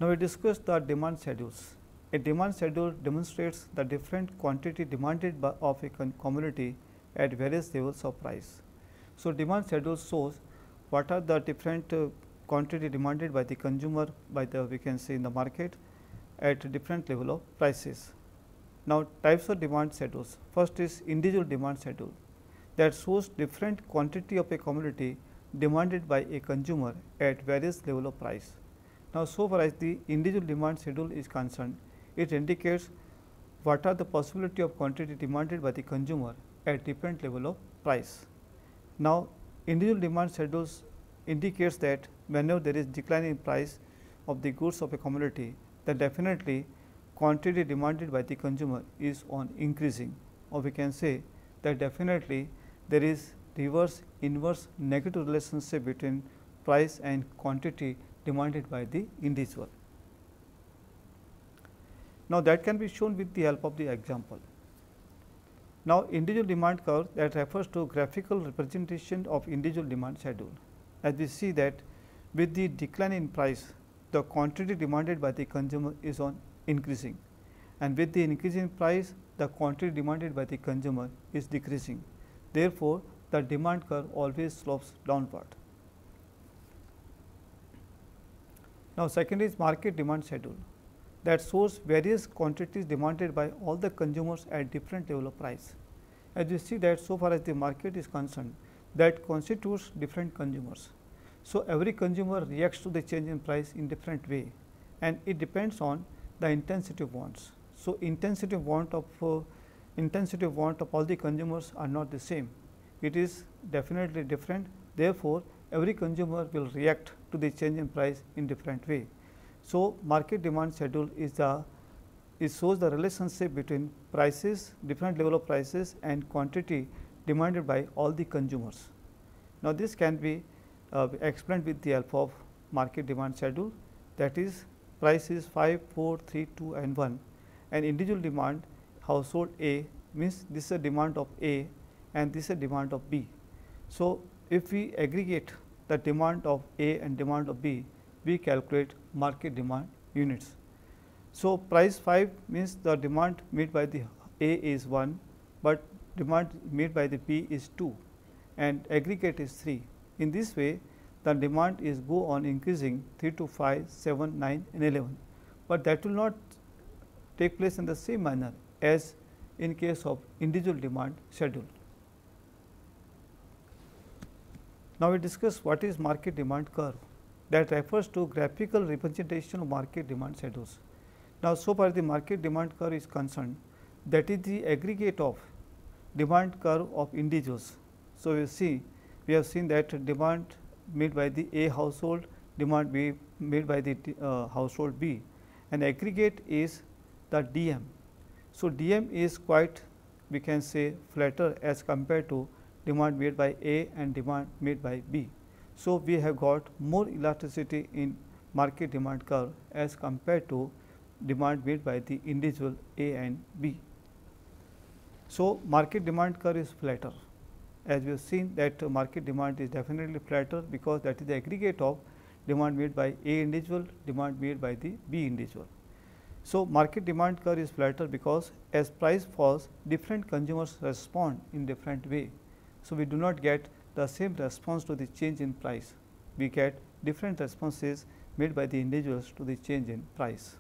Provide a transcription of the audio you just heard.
Now, we discuss the demand schedules. A demand schedule demonstrates the different quantity demanded by of a commodity at various levels of price. So, demand schedule shows what are the different quantity demanded by the consumer by the we can say in the market at different level of prices. Now, types of demand schedules. First is individual demand schedule that shows different quantity of a commodity demanded by a consumer at various level of price. Now, so far as the individual demand schedule is concerned, it indicates what are the possibility of quantity demanded by the consumer at different level of price. Now, individual demand schedules indicates that whenever there is decline in price of the goods of a commodity, then definitely quantity demanded by the consumer is on increasing, or we can say that definitely there is reverse inverse negative relationship between price and quantity demanded by the individual. Now, that can be shown with the help of the example. Now, individual demand curve that refers to graphical representation of individual demand schedule. As we see that with the decline in price, the quantity demanded by the consumer is on increasing, and with the increase in price, the quantity demanded by the consumer is decreasing. Therefore, the demand curve always slopes downward. Now, second is market demand schedule that shows various quantities demanded by all the consumers at different level of price. As you see that so far as the market is concerned, that constitutes different consumers. So, every consumer reacts to the change in price in different way, and it depends on the intensity of wants. So, intensity of want of all the consumers are not the same. It is definitely different. Therefore, every consumer will react to the change in price in different way. So, market demand schedule it shows the relationship between prices, different level of prices and quantity demanded by all the consumers. Now, this can be explained with the help of market demand schedule, that is price is 5, 4, 3, 2 and 1, and individual demand household A means this is a demand of A and this is a demand of B. So, if we aggregate the demand of A and demand of B, we calculate market demand units. So, price 5 means the demand made by the A is 1, but demand made by the B is 2 and aggregate is 3. In this way, the demand is go on increasing 3 to 5, 7, 9 and 11, but that will not take place in the same manner as in case of individual demand schedule. Now, we discuss what is market demand curve that refers to graphical representation of market demand schedules. Now, so far the market demand curve is concerned, that is the aggregate of demand curve of individuals. So, we have seen that demand made by the A household, demand made by the household B, and aggregate is the DM. So, DM is quite we can say flatter as compared to demand made by A and demand made by B. So, we have got more elasticity in market demand curve as compared to demand made by the individual A and B. So, market demand curve is flatter, as we have seen that market demand is definitely flatter because that is the aggregate of demand made by A individual, demand made by the B individual. So, market demand curve is flatter because as price falls, different consumers respond in different way. So, we do not get the same response to the change in price, we get different responses made by the individuals to the change in price.